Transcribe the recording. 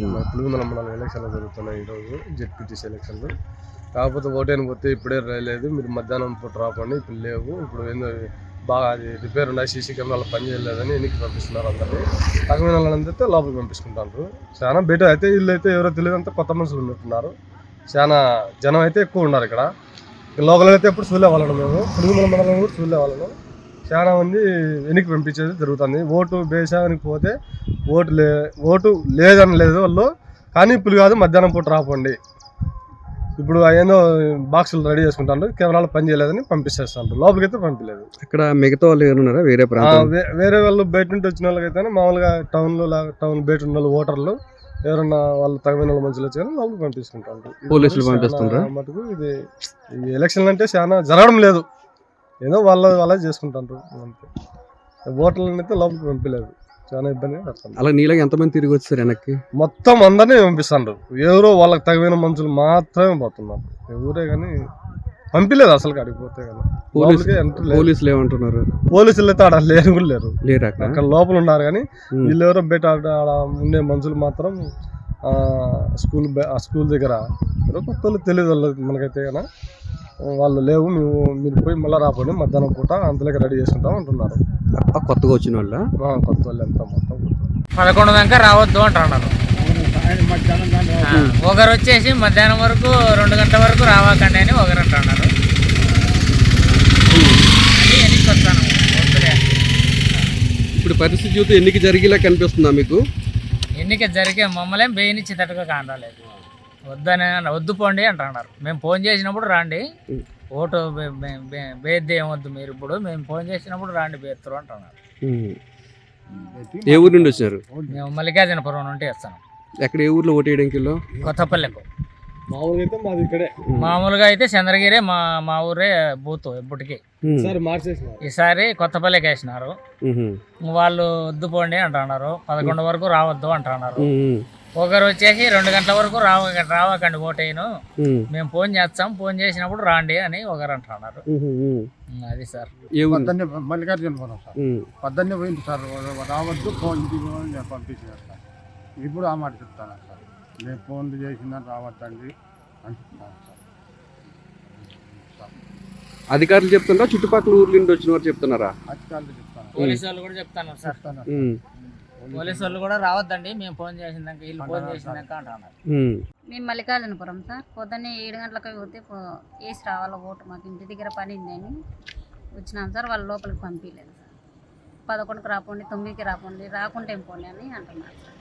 పులివెందుల మండలం ఎలక్షన్లు జరుగుతున్నాయి ఈరోజు జెడ్పీటీసీ ఎలక్షన్లు. కాకపోతే ఓటేని పోతే ఇప్పుడే రాలేదు, మీరు మధ్యాహ్నం పూట రాకండి, ఇప్పుడు లేవు, ఇప్పుడు ఏందో బాగా అది రిపేర్ ఉన్నాయి, సీసీ కెమెరాలు పనిచేయలేదని ఎన్నికి పంపిస్తున్నారు అందరినీ. తగిన వాళ్ళందరితో లోపలికి పంపించుకుంటారు. చాలా బెటర్ అయితే వీళ్ళు అయితే ఎవరో తెలియదు, అంతా కొత్త మనుషులు ఉన్నట్టున్నారు. చాలా జనం అయితే ఎక్కువ ఉన్నారు ఇక్కడ. లోకల్ అయితే ఎప్పుడు చూడలే వాళ్ళను, మేము పులివెందుల మండలం కూడా చూడలే వాళ్ళను. చాలా మంది వెనక్కి పంపించేది జరుగుతుంది. ఓటు బేసానికి పోతే ఓటు లేదని లేదు వాళ్ళు, కానీ ఇప్పుడు కాదు మధ్యాహ్నం పూట రాకండి, ఇప్పుడు ఏందో బాక్సులు రెడీ చేసుకుంటాను, కెమెరాలు పని చేయలేదని పంపించేస్తాను, లోపలికి అయితే పంపించలేదు. ఇక్కడ మిగతా వాళ్ళు ఎవరున్నారా వేరే వేరే వాళ్ళు బయట నుండి వచ్చిన వాళ్ళకైతే మామూలుగా టౌన్ బయట ఉన్న వాళ్ళు ఓటర్లు ఎవరన్నా వాళ్ళు తగిన వాళ్ళ మనుషులు వచ్చి లోపలికి పంపిస్తుంటారు. పోలీసులు పంపిస్తుంటారా? మటుకు ఇది ఎలక్షన్లు అంటే చాలా జరగడం లేదు, ఏదో వాళ్ళ చేసుకుంటారు అంతే. ఓటర్లను అయితే లోపలికి పంపించలేదు, చాలా ఇబ్బందిగా పడుతుంది. అలా నీలాగా ఎంతమంది తిరిగి వచ్చారు వెనక్కి? మొత్తం అందరినీ పంపిస్తారు, ఎవరో వాళ్ళకి తగిన మనుషులు మాత్రమే పోతున్నారు, ఎవరే కానీ పంపించలేదు అసలు అడిగిపోతే కానీ. పోలీసులు ఏమంటున్నారు? పోలీసులు అయితే ఆడ లేరు కూడా లేరు, అక్కడ లోపల ఉన్నారు, కానీ వీళ్ళు ఎవరో బయట ఆడ ఉండే మనుషులు మాత్రం స్కూల్ దగ్గర ఎవరో కొత్త వాళ్ళు తెలియదు వాళ్ళకి మనకైతే కానీ వాళ్ళు లేవు, మీరు పోయి మళ్ళీ రాపోండి మధ్యాహ్నం పూట అంతలోకి రెడీ చేసుకుంటాం అంటున్నారు. కొత్తగా వచ్చిన వాళ్ళ కొత్త వాళ్ళు ఎంత మొత్తం 11 దాకా రావద్దు అంటున్నారు. ఒకరు వచ్చేసి మధ్యాహ్నం వరకు 2 గంటల వరకు రావకండి అని ఒకరు అంటున్నారు. ఎన్నిక వస్తాను ఇప్పుడు పరిస్థితి చూస్తే ఎన్నిక జరిగేలా కనిపిస్తుందా మీకు? ఎన్నిక జరిగే మమ్మల్ని బెయినిచ్చేటట్టుగా కానరాలేదు, వద్దు పోండి అంటున్నారు. మేము ఫోన్ చేసినప్పుడు రాండి, ఓటు బేద్ది ఏమొద్దు, మీరు ఇప్పుడు మేము ఫోన్ చేసినప్పుడు రాండి బేత్తరు అంటున్నారు. ఏ ఊరు నుండి వచ్చారు? మేము మల్లికార్జునపురం నుండి వస్తాను. ఎక్కడ ఏ ఊర్లో ఓటు వేయడానికి? కొత్తపల్లెకు. మామూలుగా మామూలుగా అయితే చంద్రగిరే మా ఊరే బూత్ ఎప్పటికి. ఈసారి కొత్తపల్లికి వేసినారు, వాళ్ళు వద్దు పోండి అంటున్నారు, 11 వరకు రావద్దు అంటున్నారు. ఒకరు వచ్చేసి 2 గంటల వరకు రావకండి ఓటేను, మేము ఫోన్ చేస్తాం, ఫోన్ చేసినప్పుడు రాండి అని ఒకరు అంటున్నారు. అది సార్ మల్లికార్జునపురం సార్, 18 పోయింది సార్, రావద్దు ఫోన్ పంపించారు సార్. ఇప్పుడు ఆ మాట చెప్తాను సార్, నేను ఫోన్లు చేసిందని రావద్దండి అని చెప్తాను సార్. అధికారులు చెప్తున్నారా, చుట్టుపక్కల ఊర్ల నుండి వచ్చిన వారు చెప్తున్నారా? అధికారులు చెప్తాను, పోలీసు వాళ్ళు కూడా చెప్తాను సార్. పోలీసు వాళ్ళు కూడా రావద్దండి, మేము ఫోన్ చేసినాక వీళ్ళు ఫోన్ చేసినాక అంటున్నారు. మేము మల్లికార్జునపురం సార్, పొద్దున్నే 7 గంటలకు పోతే వేసి రావాలి ఓటు, మాకు ఇంటి దగ్గర పని ఉందని వచ్చినాం సార్. వాళ్ళు లోపలికి పంపించలేదు సార్, 11కి రాపోండి, 9కి రాపోండి, రాకుంటే ఏం పోండి అని అంటున్నారు సార్.